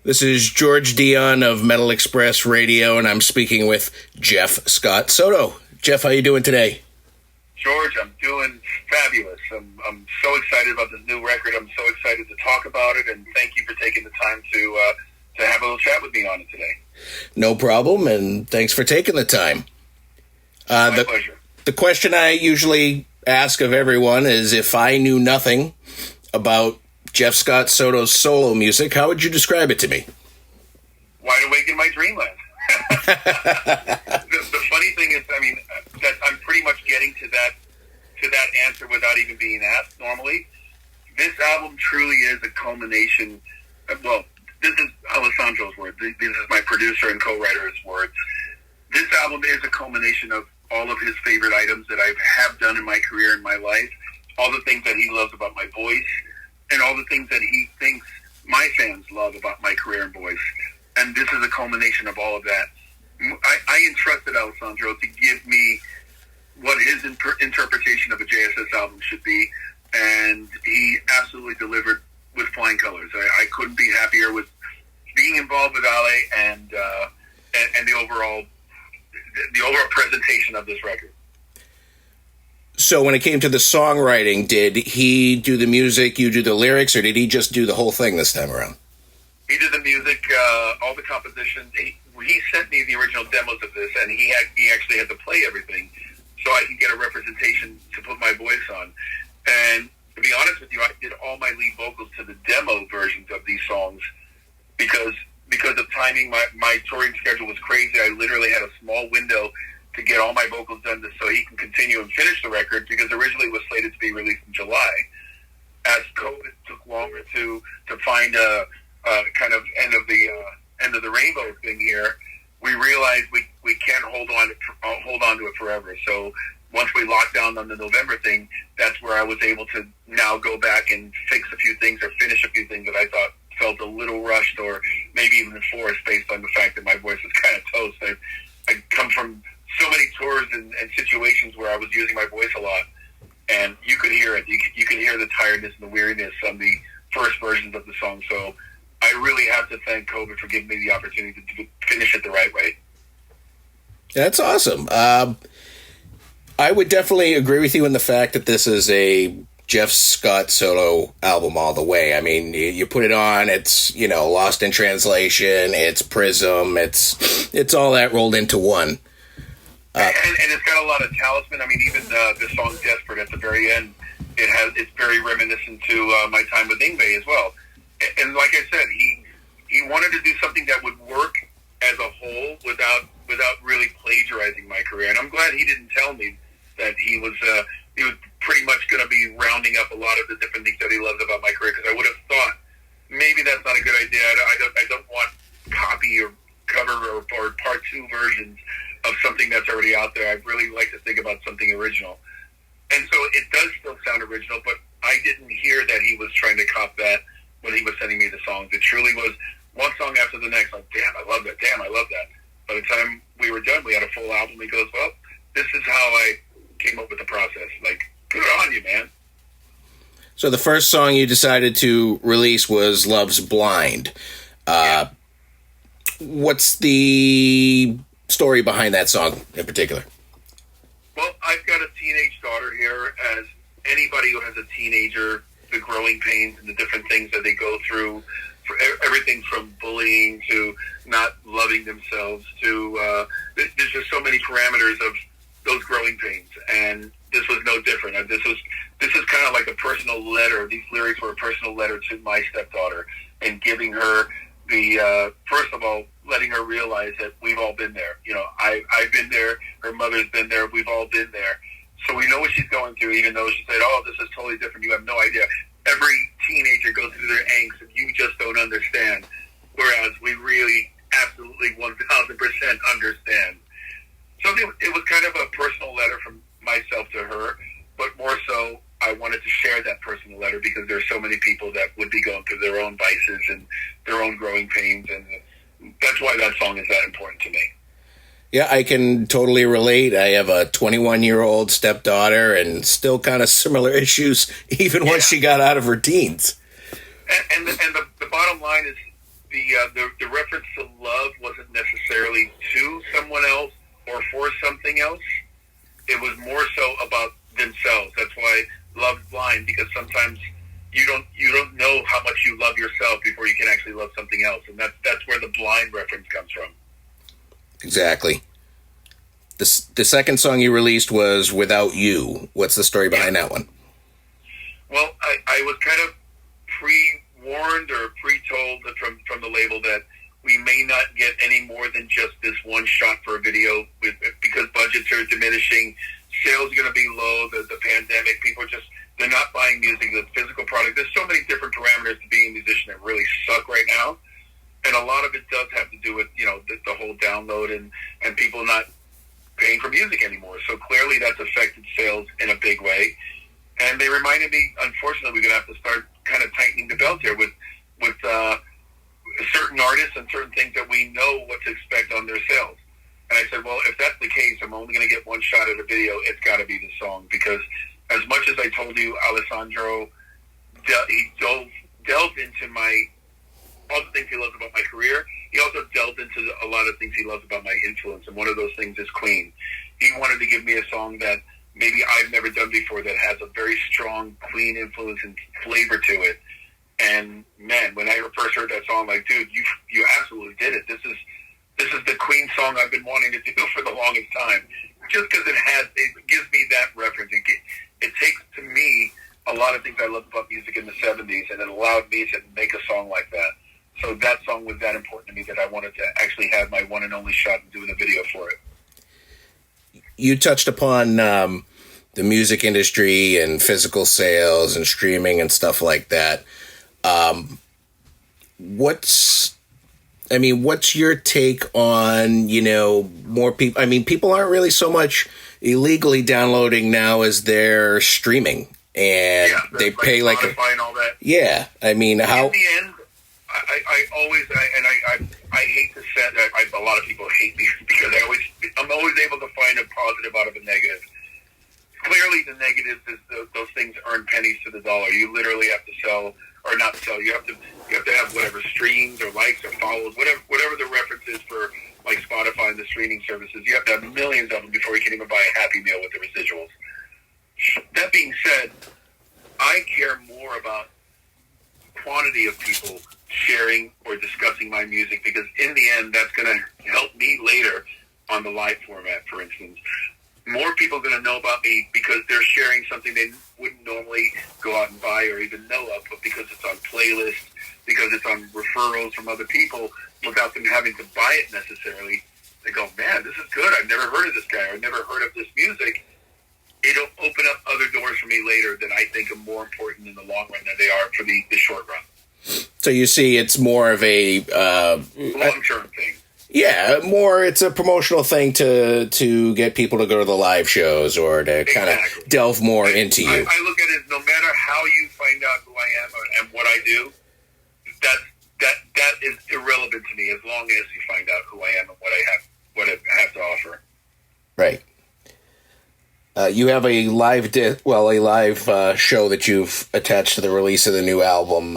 This is George Dionne of Metal Express Radio, and I'm speaking with Jeff Scott Soto. Jeff, how you doing today? George, I'm doing fabulous. I'm so excited about this new record. I'm so excited to talk about it, and thank you for taking the time to have a little chat with me on it today. No problem, and thanks for taking the time. My pleasure. The question I usually ask of everyone is, if I knew nothing about Jeff Scott Soto's solo music, how would you describe it to me? Wide awake in my dreamland. the funny thing is, that I'm pretty much getting to that answer without even being asked normally. This album truly is a culmination. Well, this is Alessandro's words. This is my producer and co-writer's words. This album is a culmination of all of his favorite items that I have done in my career and my life, all the things that he loves about my voice, and all the things that he thinks my fans love about my career and voice. And this is a culmination of all of that. I entrusted Alessandro to give me what his interpretation of a JSS album should be, and he absolutely delivered with flying colors. I couldn't be happier with being involved with Ale and the overall presentation of this record. So when it came to the songwriting, did he do the music, you do the lyrics, or did he just do the whole thing this time around? He did the music, all the composition. He sent me the original demos of this, and he actually had to play everything so I could get a representation to put my voice on. And to be honest with you, I did all my lead vocals to the demo versions of these songs because of timing. My touring schedule was crazy. I literally had a small window to get all my vocals done so he can continue and finish the record, because originally it was slated to be released in July. As COVID took longer to find a kind of end of the rainbow thing here, we realized we can't hold on to it forever. So once we locked down on the November thing, that's where I was able to now go back and fix a few things or finish a few things that I thought felt a little rushed or maybe even forced based on the fact that my voice was kind of toast. I come from so many tours and situations where I was using my voice a lot, and you could hear it. You could hear the tiredness and the weariness on the first versions of the song. So I really have to thank COVID for giving me the opportunity to finish it the right way. That's awesome. I would definitely agree with you in the fact that this is a Jeff Scott Soto album all the way. I mean, you put it on, it's, Lost in Translation, it's Prism, it's all that rolled into one. And it's got a lot of talisman. I mean, even the song Desperate at the very end, it's very reminiscent to my time with Yngwie as well. And like I said, he wanted to do something that would work as a whole without really plagiarizing my career. And I'm glad he didn't tell me that he was pretty much going to be rounding up a lot of the different things that he loves about my career, because I would have thought maybe that's not a good idea. I don't want copy or cover or part two versions of something that's already out there. I'd really like to think about something original. And so it does still sound original, but I didn't hear that he was trying to cop that when he was sending me the songs. It truly was one song after the next, like, damn, I love that, damn, I love that. By the time we were done, we had a full album. He goes, well, this is how I came up with the process. Like, good on you, man. So the first song you decided to release was Love's Blind. Yeah. What's the story behind that song in particular? Well, I've got a teenage daughter here. As anybody who has a teenager, the growing pains and the different things that they go through, for everything from bullying to not loving themselves to there's just so many parameters of those growing pains, and this was no different. This is kind of like a personal letter. These lyrics were a personal letter to my stepdaughter, and giving her the first of all, letting her realize that we've all been there. I've been there. Her mother's been there. We've all been there. So we know what she's going through, even though she said, "Oh, this is totally different. You have no idea." Every teenager goes through their angst, and you just don't understand. Whereas we really, absolutely, 1,000% understand. So it was kind of a personal letter from myself to her, but more so, I wanted to share that personal letter because there's so many people that would be going through their own vices and their own growing pains, and that's why that song is that important to me. Yeah, I can totally relate. I have a 21-year-old stepdaughter and still kind of similar issues, even once she got out of her teens. And the bottom line is, the reference to love wasn't necessarily to someone else or for something else. It was more so about themselves. That's why Love's Blind, because sometimes you don't know how much you love yourself before you can actually love something else, and that's where the blind reference comes from. Exactly. The second song you released was Without You. What's the story behind that one? Well, I was kind of pre-warned or pre-told from the label that we may not get any more than just this one shot for a video because budgets are diminishing, sales are going to be low, the pandemic, people they're not buying music, the physical product. There's so many different parameters to being a musician that really suck right now. And a lot of it does have to do with, the whole download and people not paying for music anymore. So clearly that's affected sales in a big way. And they reminded me, unfortunately, we're going to have to start kind of tightening the belt here with certain artists and certain things that we know what to expect on their sales. And I said, well, if that's the case, I'm only going to get one shot at a video. It's got to be the song, because as much as I told you, Alessandro, he delved into all the things he loves about my career. He also delved into a lot of things he loves about my influence, and one of those things is Queen. He wanted to give me a song that maybe I've never done before that has a very strong Queen influence and flavor to it. And man, when I first heard that song, like, dude, you absolutely did it. This is the Queen song I've been wanting to do for the longest time. Just because it gives me that reference. It takes to me a lot of things I loved about music in the 70s, and it allowed me to make a song like that. So that song was that important to me that I wanted to actually have my one and only shot in doing a video for it. You touched upon the music industry and physical sales and streaming and stuff like that. What's your take on, more people? I mean, people aren't really so much illegally downloading now as they're streaming, and they pay like Spotify and all that. Yeah, I mean, how? In the end, I hate to say that. A lot of people hate me because I'm always able to find a positive out of a negative. Clearly, the negative is those things earn pennies to the dollar. You literally have to sell or not sell. You have to have whatever streams or likes or follows, whatever the reference is for like Spotify and the streaming services. You have to have millions of them before you can even buy a Happy Meal with the residuals. That being said, I care more about quantity of people sharing or discussing my music, because in the end, that's going to help me later on the live format, for instance. More people are going to know about me because they're sharing something they wouldn't normally go out and buy or even know of, but because it's on playlists, because it's on referrals from other people, without them having to buy it necessarily. They go, man, this is good. I've never heard of this guy. I've never heard of this music. It'll open up other doors for me later that I think are more important in the long run than they are for the short run. So you see, it's more of a long-term thing. Yeah, it's a promotional thing to get people to go to the live shows or to kind of delve more into you. I look at it as no matter how you find out who I am and what I do, that is irrelevant to me as long as you find out who I am and what I have to offer. Right. You have a live show that you've attached to the release of the new album.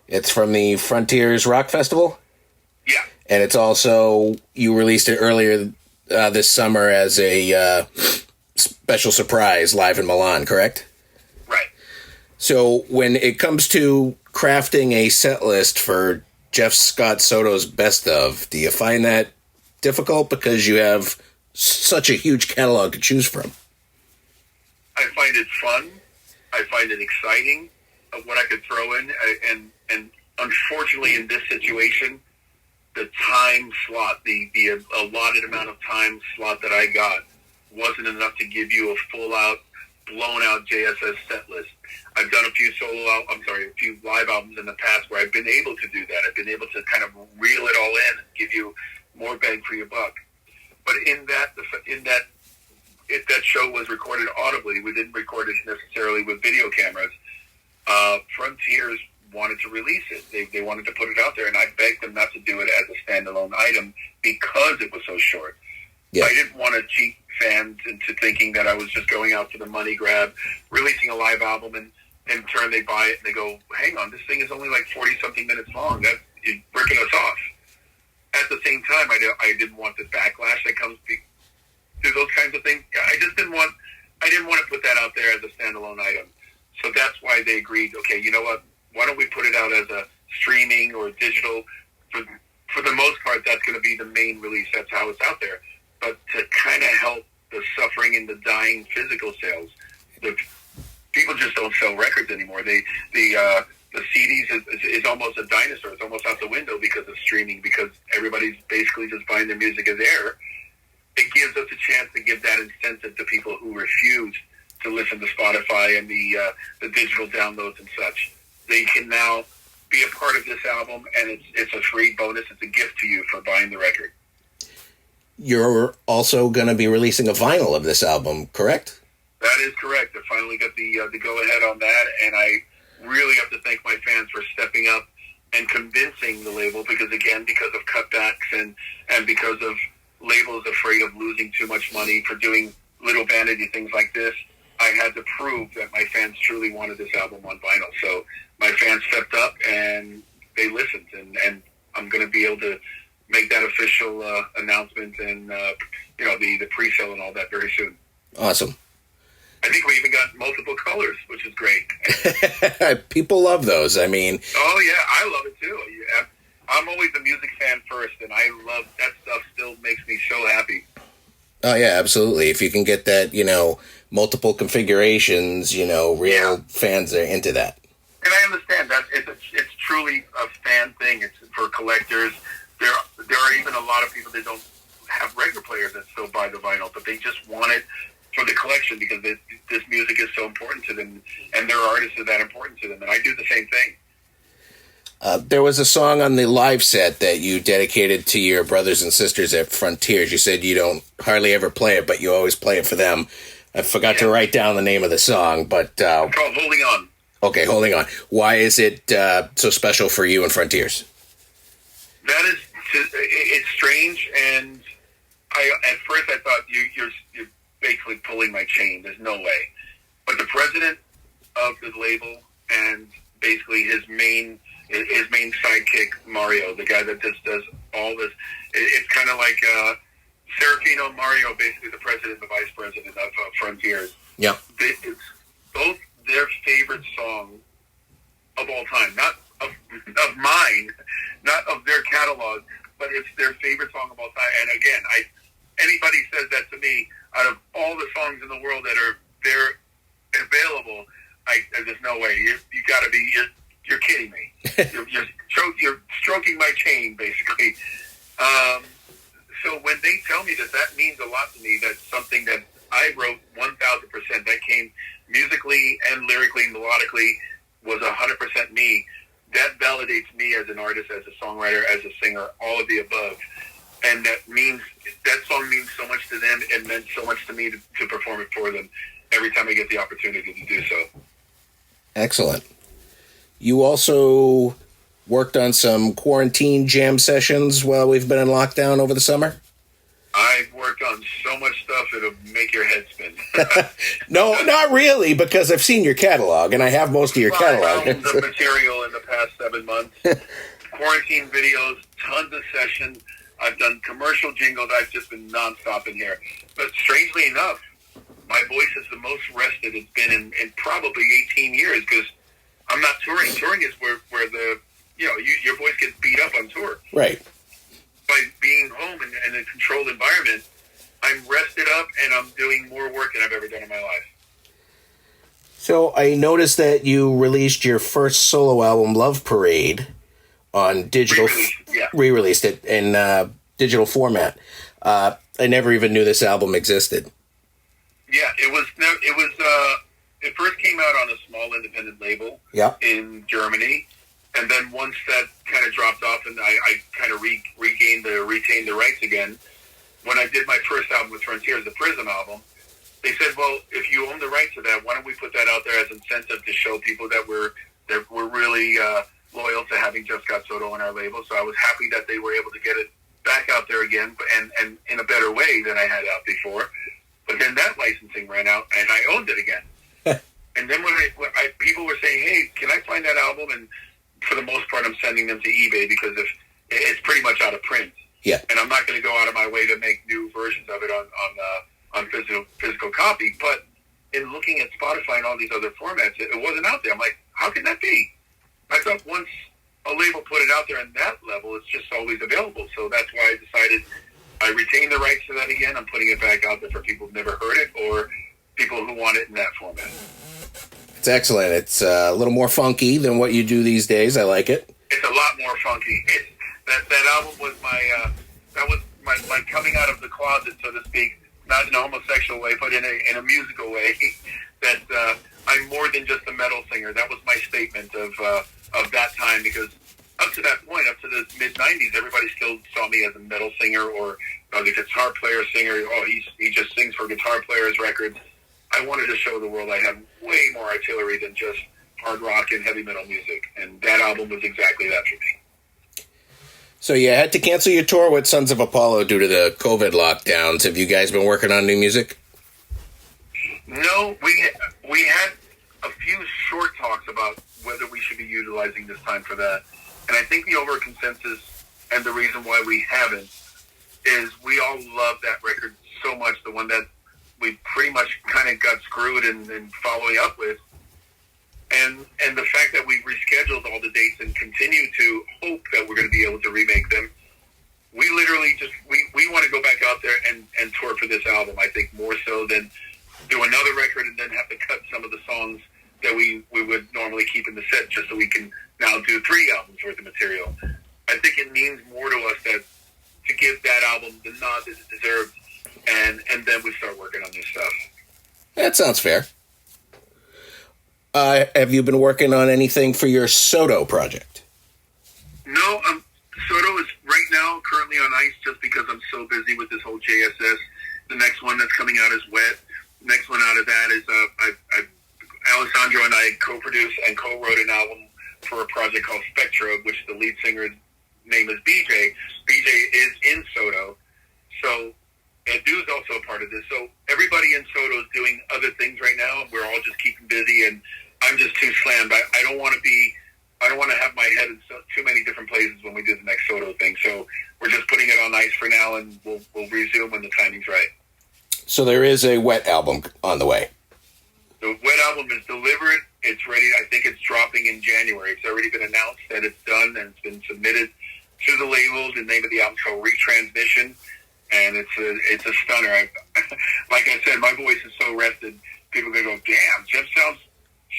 It's from the Frontiers Rock Festival? Yeah. And it's also, you released it earlier this summer as a special surprise live in Milan, correct? Right. So when it comes to crafting a set list for Jeff Scott Soto's Best Of, do you find that difficult because you have such a huge catalog to choose from? I find it fun. I find it exciting of what I could throw in. And unfortunately, in this situation, the time slot, the allotted amount of time slot that I got wasn't enough to give you a full-out, blown-out JSS set list. I've done a few live albums in the past where I've been able to do that. I've been able to kind of reel it all in and give you more bang for your buck. But if that show was recorded audibly, we didn't record it necessarily with video cameras. Frontiers wanted to release it. They wanted to put it out there, and I begged them not to do it as a standalone item because it was so short. Yeah. I didn't want to cheat fans into thinking that I was just going out for the money grab, releasing a live album, and in turn they buy it and they go, hang on, this thing is only like 40-something minutes long. That ripping us off. At the same time, I didn't want the backlash that comes through those kinds of things. I didn't want to put that out there as a standalone item. So that's why they agreed, okay, you know what, why don't we put it out as a streaming or digital? For the most part, that's going to be the main release. That's how it's out there. But to kind of help the suffering and the dying physical sales, the people just don't sell records anymore. The CDs is almost a dinosaur. It's almost out the window because of streaming, because everybody's basically just buying their music as air. It gives us a chance to give that incentive to people who refuse to listen to Spotify and the digital downloads and such. They can now be a part of this album, and it's a free bonus. It's a gift to you for buying the record. You're also going to be releasing a vinyl of this album, correct? That is correct. I finally got the go-ahead on that, and I really have to thank my fans for stepping up and convincing the label, because of cutbacks and because of labels afraid of losing too much money for doing little vanity things like this. I had to prove that my fans truly wanted this album on vinyl. So my fans stepped up and they listened, and I'm going to be able to make that official announcement and the pre-sale and all that very soon. Awesome. I think we even got multiple colors, which is great. People love those. I mean, oh yeah, I love it too. Yeah. I'm always a music fan first, and I love that stuff. Still makes me so happy. Oh yeah, absolutely. If you can get that, multiple configurations, real fans are into that. And I understand that it's truly a fan thing. It's for collectors. There are even a lot of people that don't have record players that still buy the vinyl, but they just want it for the collection because this music is so important to them, and their artists are that important to them. And I do the same thing. There was a song on the live set that you dedicated to your brothers and sisters at Frontiers. You said you don't hardly ever play it, but you always play it for them. I forgot to write down the name of the song, but... it's called Holding On. Okay, Holding On. Why is it so special for you and Frontiers? It's strange, and at first I thought you're basically pulling my chain. There's no way. But the president of the label and basically his main sidekick, Mario, the guy that just does all this, it's kind of like Serafino Mario, basically the president and the vice president of Frontiers. Yeah. It's both their favorite song of all time, not of mine, not of their catalog, but it's their favorite song of all time. And again, anybody says that to me, out of all the songs in the world that are there available, there's no way. You got to be. You're kidding me. You're stroking my chain, basically. So when they tell me that means a lot to me. That's something that I wrote 1,000%. That came musically and lyrically, melodically, was 100% me. That validates me as an artist, as a songwriter, as a singer, all of the above. And that song means so much to them. It meant so much to me to perform it for them every time I get the opportunity to do so. Excellent. You also worked on some quarantine jam sessions while we've been in lockdown over the summer? I've worked on so much stuff it'll make your head spin. No, not really, because I've seen your catalog, and I have most of your catalog. I've found the material in the past 7 months. Quarantine videos, tons of sessions. I've done commercial jingles. I've just been nonstop in here. But strangely enough, my voice is the most rested it's been in probably 18 years, because I'm not touring. Touring is where your voice gets beat up on tour. Right. By being home in a controlled environment, I'm rested up and I'm doing more work than I've ever done in my life. So I noticed that you released your first solo album, Love Parade, on digital. Re-released it in digital format. I never even knew this album existed. Yeah, it first came out on a small independent label in Germany, and then once that kind of dropped off and I kind of retained the rights again, when I did my first album with Frontiers, the Prism album, they said, well, if you own the rights to that, why don't we put that out there as incentive to show people that we're really loyal to having Jeff Scott Soto on our label. So I was happy that they were able to get it back out there again, and in a better way than I had out before. But then that licensing ran out, and I owned it again. And then when people were saying, hey, can I find that album and for the most part, I'm sending them to eBay because if it's pretty much out of print. Yeah. And I'm not going to go out of my way to make new versions of it on physical copy. But in looking at Spotify and all these other formats, it wasn't out there. I'm like, how can that be? I thought once a label put it out there on that level, it's just always available. So that's why I decided I retain the rights to that again. I'm putting it back out there for people who've never heard it or people who want it in that format. It's excellent. It's a little more funky than what you do these days. I like it. It's a lot more funky. That album was my coming out of the closet, so to speak, not in a homosexual way, but in a musical way. That I'm more than just a metal singer. That was my statement of that time, because up to that point, up to the mid '90s, everybody still saw me as a metal singer or the guitar player singer. Oh, he just sings for guitar players' records. I wanted to show the world I had way more artillery than just hard rock and heavy metal music, and that album was exactly that for me. So you had to cancel your tour with Sons of Apollo due to the COVID lockdowns. Have you guys been working on new music? No, we had a few short talks about whether we should be utilizing this time for that. And I think the over consensus and the reason why we haven't is we all love that record so much, the one that we pretty much kind of got screwed in following up with. And the fact that we rescheduled all the dates and continue to hope that we're going to be able to remake them, we literally just, we want to go back out there and tour for this album, I think, more so than do another record and then have to cut some of the songs that we would normally keep in the set just so we can now do 3 albums worth of material. I think it means more to us that to give that album the nod that it deserves, and then we start working on new stuff. That sounds fair. Have you been working on anything for your Soto project? No, Soto is right now currently on ice just because I'm so busy with this whole JSS. The next one that's coming out is Wet. The next one out of that is Alessandro and I co-produced and co-wrote an album for a project called Spectra, which the lead singer's name is BJ. BJ is in Soto. So Edu's also a part of this. So everybody in Soto is doing other things right now. We're all just keeping busy, and I'm just too slammed. I don't want to have my head in too many different places when we do the next Soto thing. So we're just putting it on ice for now, and we'll resume when the timing's right. So there is a Wet album on the way. The Wet album is delivered. It's ready. I think it's dropping in January. It's already been announced that it's done, and it's been submitted to the label. The name of the album is called Retransmission, and it's a stunner. Like I said, my voice is so rested. People are going to go, damn, Jeff sounds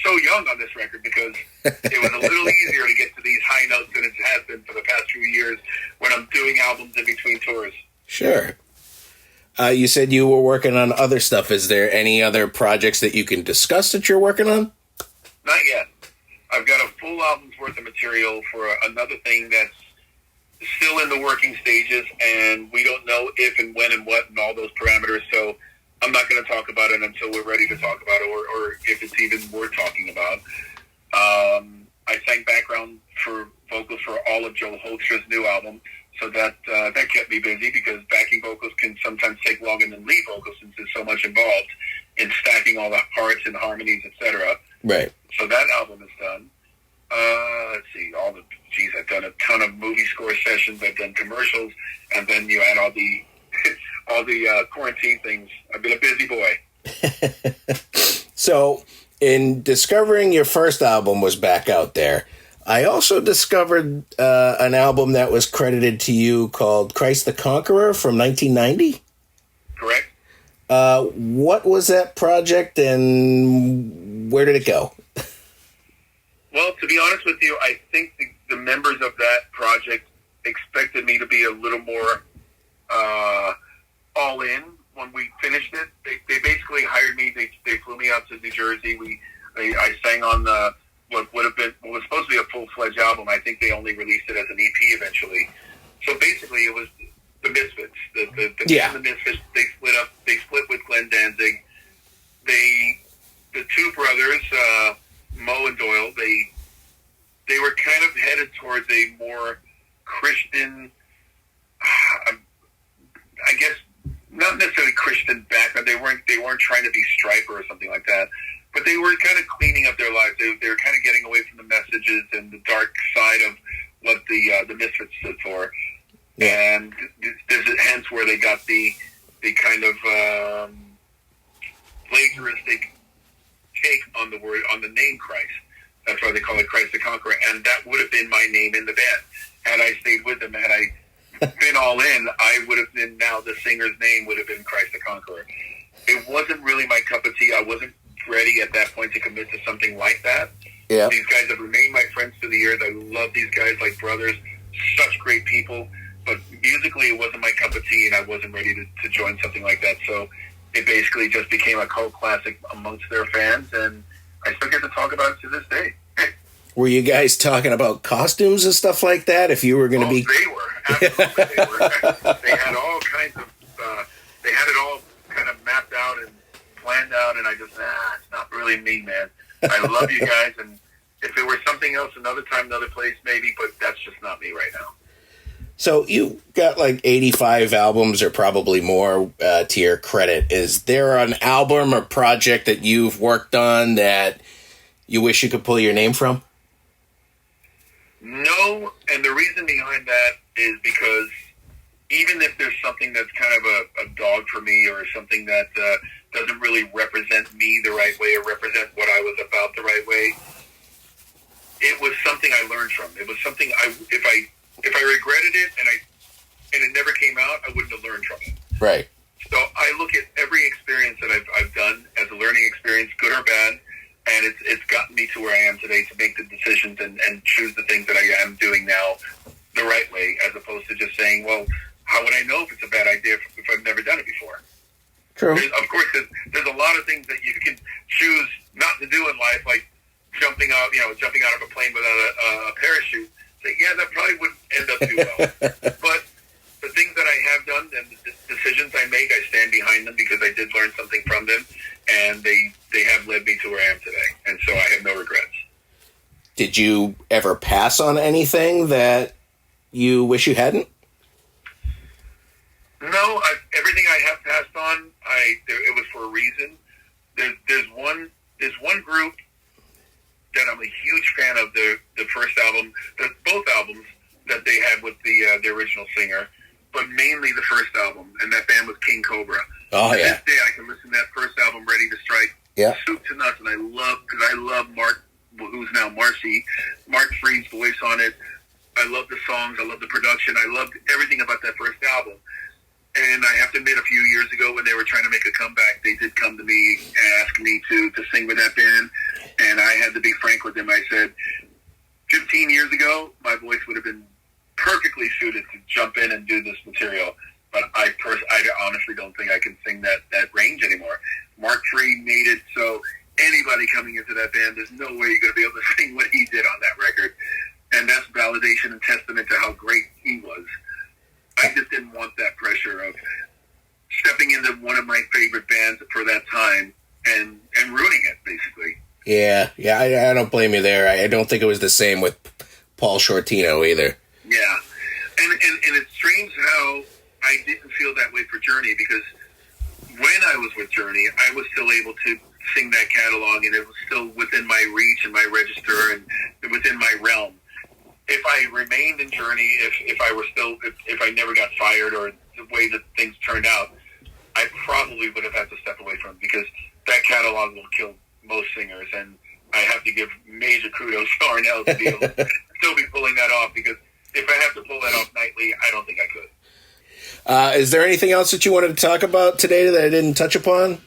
so young on this record, because it was a little easier to get to these high notes than it has been for the past few years when I'm doing albums in between tours. Sure. You said you were working on other stuff. Is there any other projects that you can discuss that you're working on? Not yet. I've got a full album's worth of material for another thing that's still in the working stages, and we don't know if and when and what and all those parameters, so I'm not going to talk about it until we're ready to talk about it, or if it's even worth talking about. I sang background for vocals for all of Joe Holstra's new album, so that kept me busy, because backing vocals can sometimes take longer than lead vocals since there's so much involved in stacking all the parts and harmonies, etc. Right. So that album is done. Let's see, I've done a ton of movie score sessions. I've done commercials, and then you add all the quarantine things. I've been a busy boy. So, in discovering your first album was back out there, I also discovered an album that was credited to you called Christ the Conqueror from 1990. Correct. What was that project, and where did it go? Well, to be honest with you, I think the members of that project expected me to be a little more all in when we finished it. They basically hired me. They flew me out to New Jersey. I sang on what was supposed to be a full-fledged album. I think they only released it as an EP eventually. So basically, it was the Misfits. The Misfits. They split up. They split with Glenn Danzig. The two brothers, Mo and Doyle, they were kind of headed towards a more Christian, I guess, not necessarily Christian background. They weren't trying to be Striper or something like that. but they were kind of cleaning up their lives. They were kind of getting away from the messages and the dark side of what the Misfits stood for. Yeah. And there's hence where they got the kind of plagiaristic take on the name Christ. That's why they call it Christ the Conqueror, and that would have been my name in the band. Had I stayed with them, had I been all in, I would have been, now the singer's name would have been Christ the Conqueror. It wasn't really my cup of tea. I wasn't ready at that point to commit to something like that. Yeah. These guys have remained my friends through the years. I love these guys like brothers, such great people, but musically it wasn't my cup of tea, and I wasn't ready to join something like that. So it basically just became a cult classic amongst their fans, and I still get to talk about it to this day. Were you guys talking about costumes and stuff like that? If you were going to be... They were. Absolutely, they were. They had all kinds of... they had it all kind of mapped out and planned out, and I just, it's not really me, man. I love you guys, and if it were something else, another time, another place, maybe, but that's just not me right now. So you got like 85 albums or probably more to your credit. Is there an album or project that you've worked on that you wish you could pull your name from? No, and the reason behind that is because even if there's something that's kind of a dog for me, or something that doesn't really represent me the right way or represent what I was about the right way, it was something I learned from. It was something if I regretted it and it never came out, I wouldn't have learned from it. Right. So I look at every experience that I've done as a learning experience, good or bad, and it's gotten me to where I am today to make the decisions and choose the things that I am doing now the right way, as opposed to just saying, well, how would I know if it's a bad idea if I've never done it before? True. Of course, there's a lot of things that you can choose not to do in life, like jumping out of a plane without a parachute. So, yeah, that probably wouldn't end up too well. But the things that I have done and the decisions I make, I stand behind them because I did learn something from them, and they have led me to where I am today. And so I have no regrets. Did you ever pass on anything that you wish you hadn't? No, everything I have passed on, it was for a reason. There's one group that I'm a huge fan of, the first album, both albums that they had with the original singer, but mainly the first album, and that band was King Cobra. Oh, yeah. To this day, I can listen to that first album, Ready to Strike, soup to nuts, and I love Mark, who's now Marcy, Mark Freed's voice on it. I love the songs, I love the production, I loved everything about that first album. And I have to admit, a few years ago when they were trying to make a comeback, they did come to me and ask me to sing with that band. And I had to be frank with them. I said, 15 years ago, my voice would have been perfectly suited to jump in and do this material. But I honestly don't think I can sing that range anymore. Mark Freed made it so anybody coming into that band, there's no way you're going to be able to sing what he did on that record. And that's validation and testament to how great he was. I just didn't want that pressure of stepping into one of my favorite bands for that time and ruining it, basically. Yeah, I don't blame you there. I don't think it was the same with Paul Shortino either. Yeah, and it's strange how I didn't feel that way for Journey, because when I was with Journey, I was still able to sing that catalog, and it was still within my reach and my register and within my realm. If I remained in Journey, if I never got fired or the way that things turned out, I probably would have had to step away from it, because that catalog will kill most singers, and I have to give major kudos to Arnell to be able to still be pulling that off, because if I have to pull that off nightly, I don't think I could. Is there anything else that you wanted to talk about today that I didn't touch upon?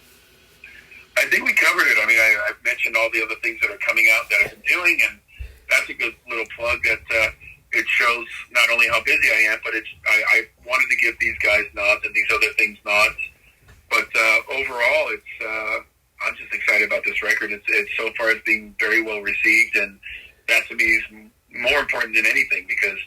I think we covered it. I mean, I've mentioned all the other things that are coming out that I've been doing, and that's a good little plug that it shows not only how busy I am, but I wanted to give these guys nods and these other things nods. But overall, I'm just excited about this record. It's so far it's being very well received, and that to me is more important than anything, because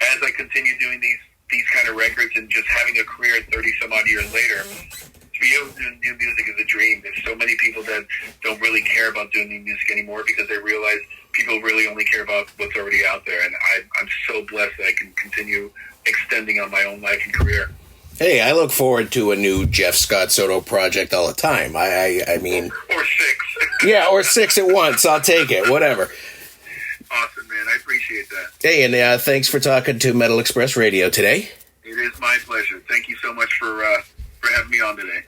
as I continue doing these kind of records and just having a career 30 some odd years later, to be able to do new music is a dream. There's so many people that don't really care about doing new music anymore, because they realize people really only care about what's already out there. And I'm so blessed that I can continue extending on my own life and career. Hey, I look forward to a new Jeff Scott Soto project all the time. I mean... Or six. Yeah, or 6 at once. I'll take it. Whatever. Awesome, man. I appreciate that. Hey, and thanks for talking to Metal Express Radio today. It is my pleasure. Thank you so much for having me on today.